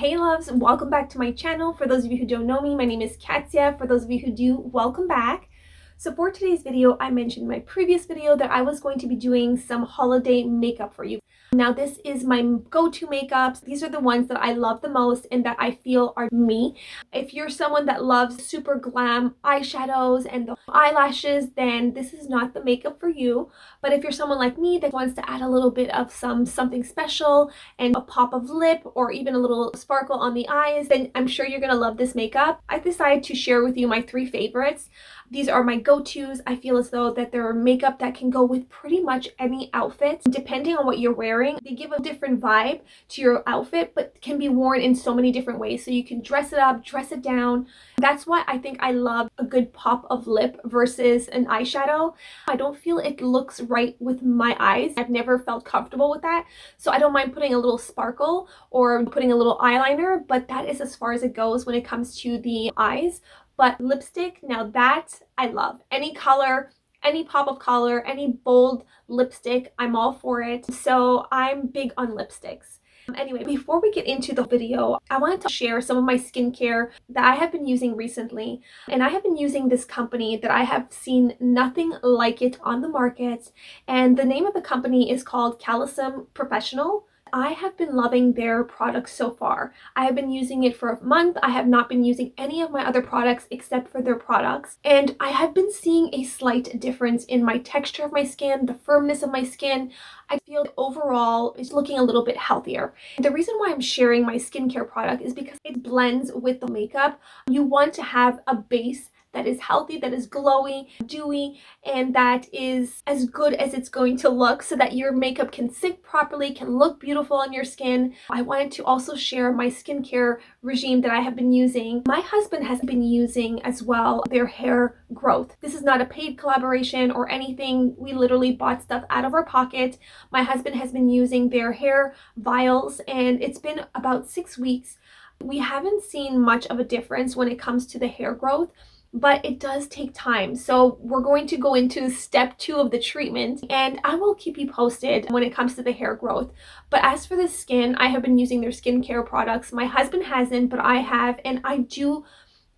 Hey loves, welcome back to my channel. For those of you who don't know me, my name is Katya. For those of you who do, welcome back. So for today's video, I mentioned in my previous video that I was going to be doing some holiday makeup for you. Now this is my go-to makeups. These are the ones that I love the most and that I feel are me. If you're someone that loves super glam eyeshadows and the eyelashes, then this is not the makeup for you. But if you're someone like me that wants to add a little bit of something special and a pop of lip or even a little sparkle on the eyes, then I'm sure you're gonna love this makeup. I decided to share with you my 3 favorites. These are my go-tos. I feel as though that they're makeup that can go with pretty much any outfit. Depending on what you're wearing, they give a different vibe to your outfit, but can be worn in so many different ways. So you can dress it up, dress it down. That's why I think I love a good pop of lip versus an eyeshadow. I don't feel it looks right with my eyes. I've never felt comfortable with that. So I don't mind putting a little sparkle or putting a little eyeliner, but that is as far as it goes when it comes to the eyes. But lipstick, now that I love. Any color, any pop of color, any bold lipstick, I'm all for it. So I'm big on lipsticks. Anyway, before we get into the video, I wanted to share some of my skincare that I have been using recently. And I have been using this company that I have seen nothing like it on the market. And the name of the company is called Calisum Professional. I have been loving their products so far. I have been using it for a month. I have not been using any of my other products except for their products. And I have been seeing a slight difference in my texture of my skin, the firmness of my skin. I feel overall it's looking a little bit healthier. The reason why I'm sharing my skincare product is because it blends with the makeup. You want to have a base that is healthy, that is glowy, dewy, and that is as good as it's going to look so that your makeup can sit properly, can look beautiful on your skin. I wanted to also share my skincare regime that I have been using. My husband has been using as well their hair growth. This is not a paid collaboration or anything. We literally bought stuff out of our pocket. My husband has been using their hair vials and it's been about 6 weeks. We haven't seen much of a difference when it comes to the hair growth, but it does take time. So we're going to go into step 2 of the treatment and I will keep you posted when it comes to the hair growth. But as for the skin, I have been using their skincare products. My husband hasn't, but I have, and I do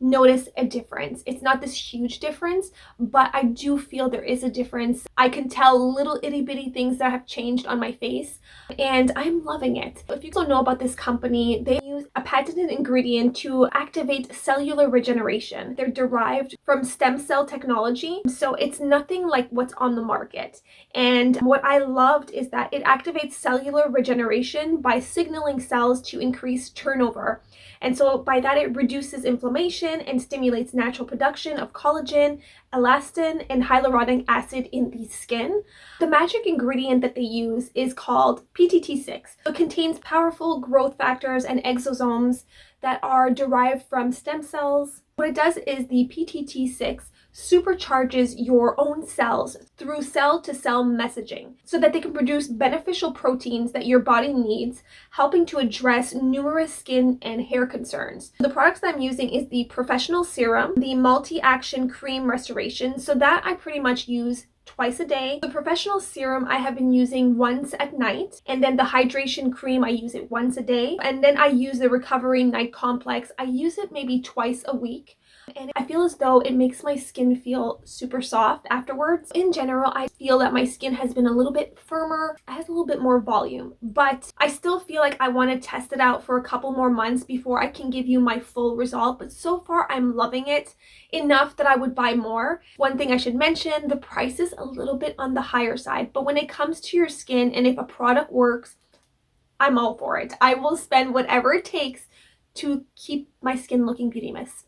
notice a difference. It's not this huge difference, but I do feel there is a difference. I can tell little itty bitty things that have changed on my face and I'm loving it. If you don't know about this company, they use a patented ingredient to activate cellular regeneration. They're derived from stem cell technology, so it's nothing like what's on the market. And what I loved is that it activates cellular regeneration by signaling cells to increase turnover. And so by that, it reduces inflammation and stimulates natural production of collagen, elastin, and hyaluronic acid in the skin. The magic ingredient that they use is called PTT6. It contains powerful growth factors and exosomes that are derived from stem cells. What it does is the PTT6 supercharges your own cells through cell-to-cell messaging so that they can produce beneficial proteins that your body needs, helping to address numerous skin and hair concerns. The products that I'm using is the Professional Serum, the Multi-Action Cream Restoration, so that I pretty much use twice a day. The Professional Serum I have been using once at night, and then the Hydration Cream I use it once a day, and then I use the Recovery Night Complex. I use it maybe twice a week. And I feel as though it makes my skin feel super soft afterwards. In general, I feel that my skin has been a little bit firmer, has a little bit more volume, but I still feel like I want to test it out for a couple more months before I can give you my full result. But so far, I'm loving it enough that I would buy more. One thing I should mention, the price is a little bit on the higher side, but when it comes to your skin and if a product works, I'm all for it. I will spend whatever it takes to keep my skin looking beauty-mess.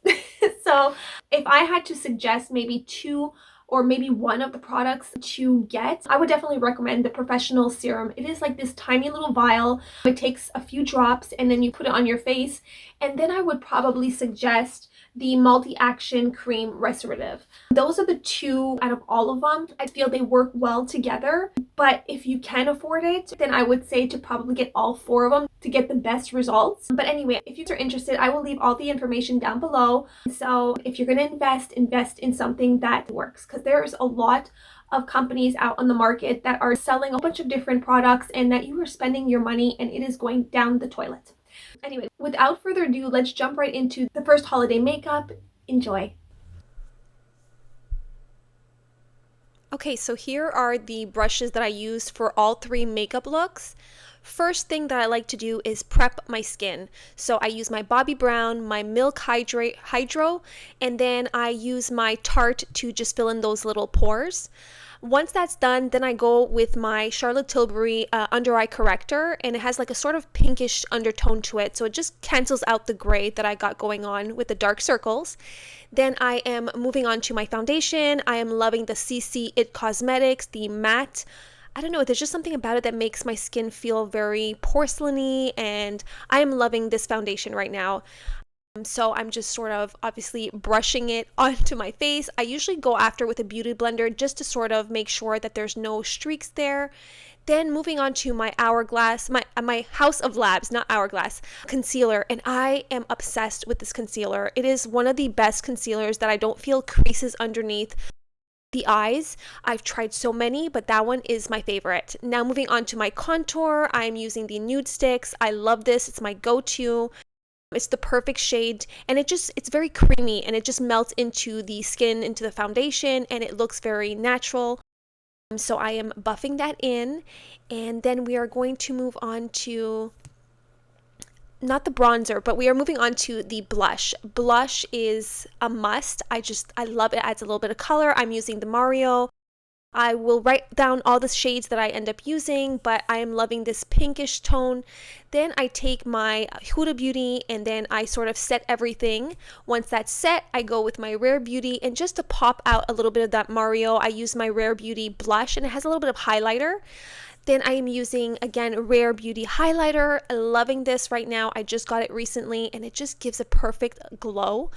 So if I had to suggest maybe 2 or maybe 1 of the products to get, I would definitely recommend the Professional Serum. It is like this tiny little vial. It takes a few drops and then you put it on your face. And then I would probably suggest the Multi-Action Cream Restorative. Those are the 2 out of all of them. I feel they work well together, but if you can afford it, then I would say to probably get all 4 of them to get the best results. But anyway, if you are interested, I will leave all the information down below. So if you're going to invest in something that works, because there's a lot of companies out on the market that are selling a bunch of different products and that you are spending your money and it is going down the toilet. Anyway, without further ado, let's jump right into the first holiday makeup. Enjoy. Okay, so here are the brushes that I used for all three makeup looks. First thing that I like to do is prep my skin. So I use my Bobbi Brown, my Milk Hydro, and then I use my Tarte to just fill in those little pores. Once that's done, then I go with my Charlotte Tilbury under eye corrector, and it has like a sort of pinkish undertone to it, so it just cancels out the gray that I got going on with the dark circles. Then I am moving on to my foundation. I am loving the CC It Cosmetics, the matte. I don't know, there's just something about it that makes my skin feel very porcelainy, and I am loving this foundation right now. So I'm just sort of obviously brushing it onto my face. I usually go after with a beauty blender just to sort of make sure that there's no streaks there. Then moving on to my Hourglass, my House of Labs, not Hourglass, concealer. And I am obsessed with this concealer. It is one of the best concealers that I don't feel creases underneath the eyes. I've tried so many, but that one is my favorite. Now moving on to my contour, I'm using the Nude Sticks. I love this. It's my go-to. It's the perfect shade, and it's very creamy, and it just melts into the skin, into the foundation, and it looks very natural. So I am buffing that in, and then we are going to move on to not the bronzer, but we are moving on to the blush. Blush is a must. I love it. It adds a little bit of color. I'm using the Mario. I will write down all the shades that I end up using, but I am loving this pinkish tone. Then I take my Huda Beauty and then I sort of set everything. Once that's set, I go with my Rare Beauty, and just to pop out a little bit of that Mario, I use my Rare Beauty blush, and it has a little bit of highlighter. Then I am using, again, Rare Beauty highlighter. Loving this right now. I just got it recently, and it just gives a perfect glow.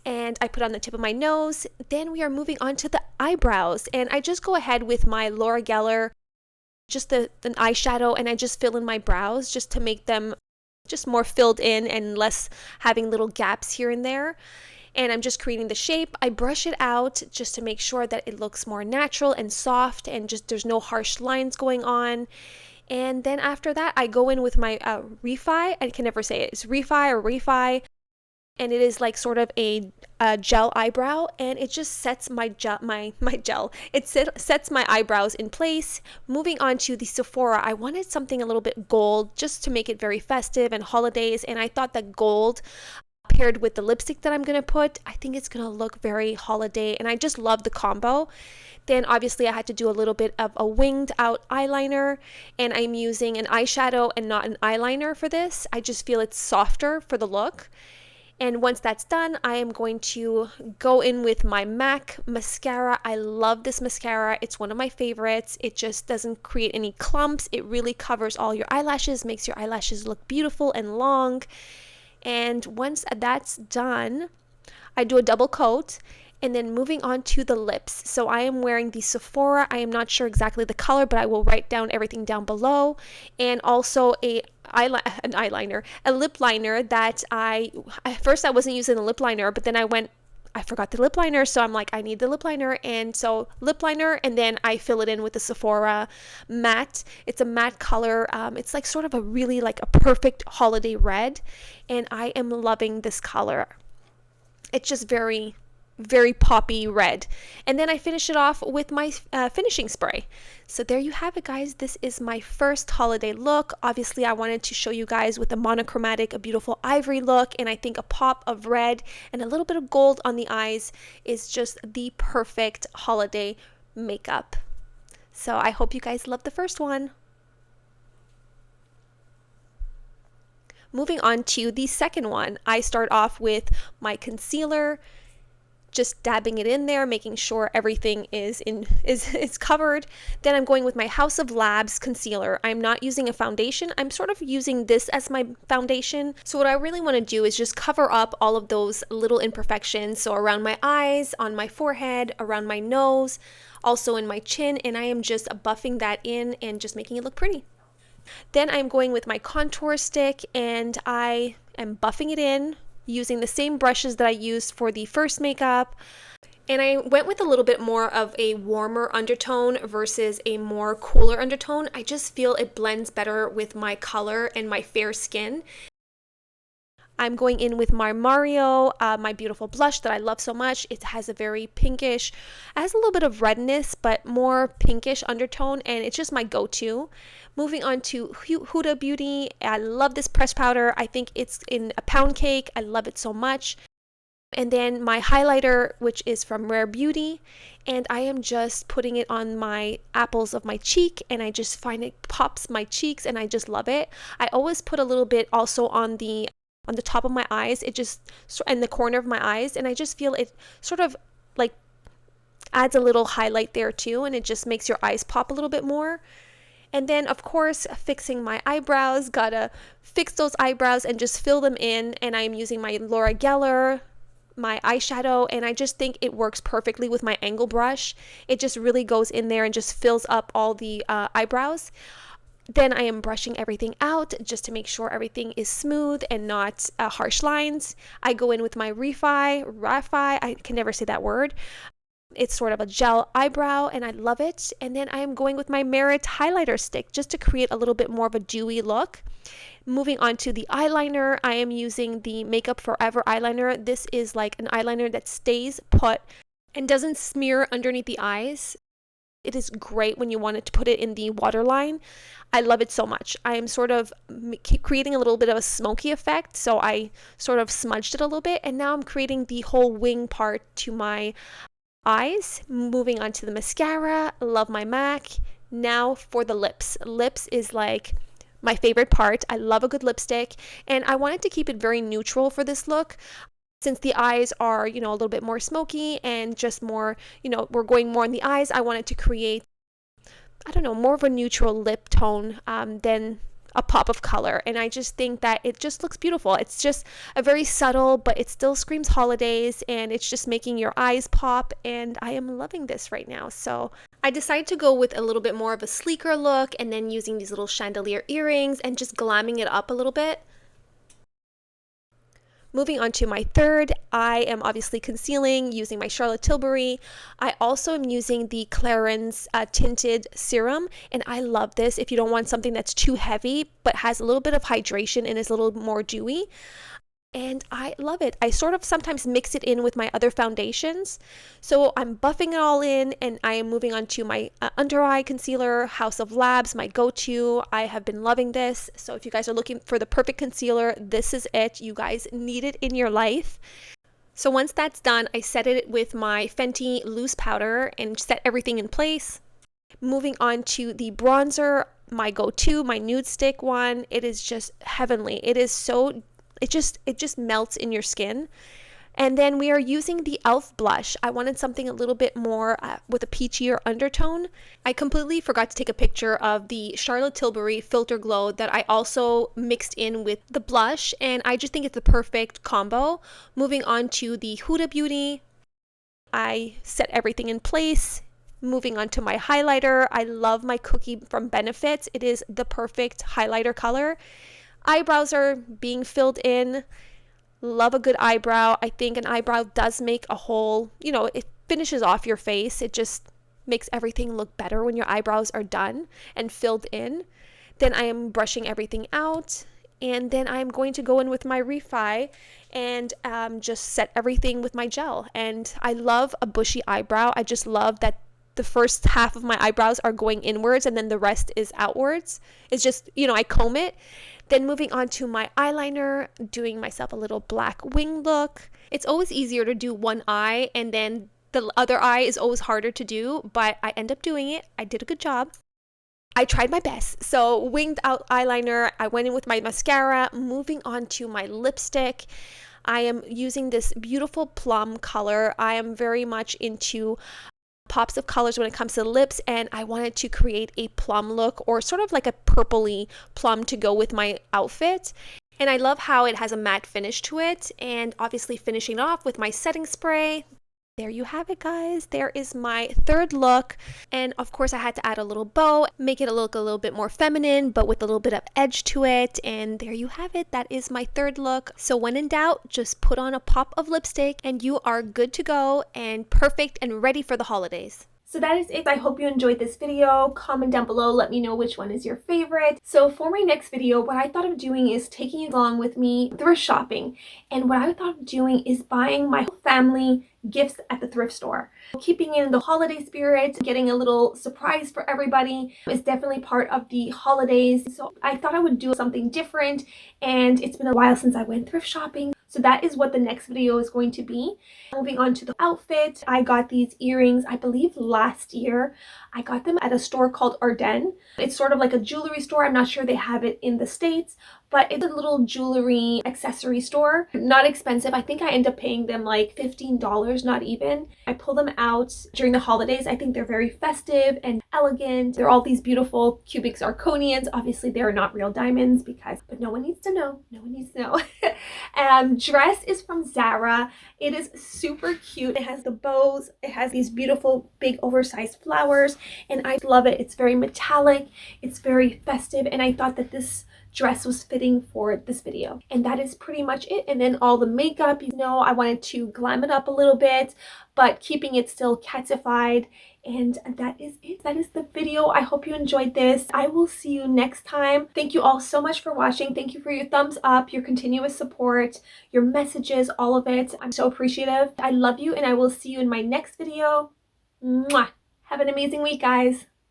And I put on the tip of my nose. Then we are moving on to the eyebrows, and I just go ahead with my Laura Geller, just an eyeshadow, and I just fill in my brows just to make them just more filled in and less having little gaps here and there. And I'm just creating the shape. I brush it out just to make sure that it looks more natural and soft, and just there's no harsh lines going on. And then after that, I go in with my Refi. I can never say it. It's Refi, and it is like sort of a gel eyebrow, and it just sets my gel. It sets my eyebrows in place. Moving on to the Sephora, I wanted something a little bit gold just to make it very festive and holidays, and I thought that gold paired with the lipstick that I'm going to put, I think it's going to look very holiday, and I just love the combo. Then obviously I had to do a little bit of a winged out eyeliner, and I'm using an eyeshadow and not an eyeliner for this. I just feel it's softer for the look. And once that's done, I am going to go in with my MAC mascara. I love this mascara. It's one of my favorites. It just doesn't create any clumps. It really covers all your eyelashes, makes your eyelashes look beautiful and long. And once that's done, I do a double coat, and then moving on to the lips. So I am wearing the Sephora. I am not sure exactly the color, but I will write down everything down below. And also a lip liner that at first I wasn't using the lip liner, but then I forgot the lip liner, so I'm like, I need the lip liner, and so lip liner, and then I fill it in with the Sephora matte. It's a matte color. It's like sort of a really like a perfect holiday red, and I am loving this color. It's just very, very poppy red. And then I finish it off with my finishing spray. So there you have it, guys. This is my first holiday look. Obviously I wanted to show you guys with a monochromatic, a beautiful ivory look, and I think a pop of red and a little bit of gold on the eyes is just the perfect holiday makeup. So I hope you guys love the first one. Moving on to the second one, I start off with my concealer, just dabbing it in there, making sure everything is covered. Then I'm going with my House of Labs concealer. I'm not using a foundation. I'm sort of using this as my foundation. So what I really want to do is just cover up all of those little imperfections. So around my eyes, on my forehead, around my nose, also in my chin, and I am just buffing that in and just making it look pretty. Then I'm going with my contour stick, and I am buffing it in using the same brushes that I used for the first makeup. And I went with a little bit more of a warmer undertone versus a more cooler undertone. I just feel it blends better with my color and my fair skin. I'm going in with my Mario, my beautiful blush that I love so much. It has a very pinkish, it has a little bit of redness, but more pinkish undertone, and it's just my go-to. Moving on to Huda Beauty. I love this pressed powder. I think it's in a pound cake. I love it so much. And then my highlighter, which is from Rare Beauty, and I am just putting it on my apples of my cheek, and I just find it pops my cheeks, and I just love it. I always put a little bit also on the top of my eyes, it just in the corner of my eyes, and I just feel it sort of like adds a little highlight there too, and it just makes your eyes pop a little bit more. And then of course, fixing my eyebrows, gotta fix those eyebrows and just fill them in, and I'm using my Laura Geller, my eyeshadow, and I just think it works perfectly with my angle brush. It just really goes in there and just fills up all the eyebrows. Then I am brushing everything out just to make sure everything is smooth and not harsh lines. I go in with my Refi, I can never say that word. It's sort of a gel eyebrow, and I love it. And then I am going with my Merit highlighter stick just to create a little bit more of a dewy look. Moving on to the eyeliner, I am using the Makeup Forever eyeliner. This is like an eyeliner that stays put and doesn't smear underneath the eyes. It is great when you wanted to put it in the waterline. I love it so much. I am sort of creating a little bit of a smoky effect, so I sort of smudged it a little bit, and now I'm creating the whole wing part to my eyes. Moving on to the mascara, love my MAC. Now for the lips. Lips is like my favorite part. I love a good lipstick, and I wanted to keep it very neutral for this look. Since the eyes are, a little bit more smoky and just more, we're going more on the eyes, I wanted to create, more of a neutral lip tone than a pop of color. And I just think that it just looks beautiful. It's just a very subtle, but it still screams holidays, and it's just making your eyes pop, and I am loving this right now. So I decided to go with a little bit more of a sleeker look, and then using these little chandelier earrings and just glamming it up a little bit. Moving on to my third, I am obviously concealing using my Charlotte Tilbury. I also am using the Clarins tinted serum, and I love this if you don't want something that's too heavy but has a little bit of hydration and is a little more dewy. And I love it. I sort of sometimes mix it in with my other foundations. So I'm buffing it all in, and I am moving on to my under eye concealer, House of Labs, my go-to. I have been loving this. So if you guys are looking for the perfect concealer, this is it. You guys need it in your life. So once that's done, I set it with my Fenty loose powder and set everything in place. Moving on to the bronzer, my go-to, my nude stick one. It is just heavenly. It is so it just melts in your skin. And then we are using the e.l.f. blush. I wanted something a little bit more with a peachier undertone. I completely forgot to take a picture of the Charlotte Tilbury Filter Glow that I also mixed in with the blush, and I just think it's the perfect combo. Moving on to the Huda Beauty, I set everything in place. Moving on to my highlighter, I love my Cookie from Benefits. It is the perfect highlighter color. Eyebrows are being filled in. Love a good eyebrow. I think an eyebrow does make a whole, it finishes off your face. It just makes everything look better when your eyebrows are done and filled in. Then I am brushing everything out, and then I'm going to go in with my Refi and just set everything with my gel. And I love a bushy eyebrow. I just love that the first half of my eyebrows are going inwards and then the rest is outwards. It's just, I comb it. Then moving on to my eyeliner, doing myself a little black wing look. It's always easier to do one eye, and then the other eye is always harder to do, but I end up doing it. I did a good job. I tried my best. So winged out eyeliner, I went in with my mascara. Moving on to my lipstick, I am using this beautiful plum color. I am very much into pops of colors when it comes to the lips, and I wanted to create a plum look, or sort of like a purpley plum to go with my outfit. And I love how it has a matte finish to it, and obviously finishing off with my setting spray. There you have it, guys. There is my third look. And of course I had to add a little bow, make it look a little bit more feminine, but with a little bit of edge to it. And there you have it. That is my third look. So when in doubt, just put on a pop of lipstick and you are good to go and perfect and ready for the holidays. So that is it. I hope you enjoyed this video. Comment down below, let me know which one is your favorite. So for my next video, what I thought of doing is taking you along with me thrift shopping. And what I thought of doing is buying my whole family gifts at the thrift store. Keeping in the holiday spirit, getting a little surprise for everybody is definitely part of the holidays. So I thought I would do something different, and it's been a while since I went thrift shopping. So that is what the next video is going to be. Moving on to the outfit, I got these earrings, I believe last year. I got them at a store called Ardennes. It's sort of like a jewelry store. I'm not sure they have it in the States, but it's a little jewelry accessory store. Not expensive. I think I end up paying them like $15, not even. I pull them out during the holidays. I think they're very festive and elegant. They're all these beautiful cubic zirconians. Obviously, they're not real diamonds but no one needs to know. No one needs to know. Dress is from Zara. It is super cute. It has the bows. It has these beautiful big oversized flowers, and I love it. It's very metallic. It's very festive, and I thought that this dress was fitting for this video. And that is pretty much it. And then all the makeup, you know, I wanted to glam it up a little bit, but keeping it still catified. And that is it. That is the video. I hope you enjoyed this. I will see you next time. Thank you all so much for watching. Thank you for your thumbs up, your continuous support, your messages, all of it. I'm so appreciative. I love you, and I will see you in my next video. Mwah! Have an amazing week, guys.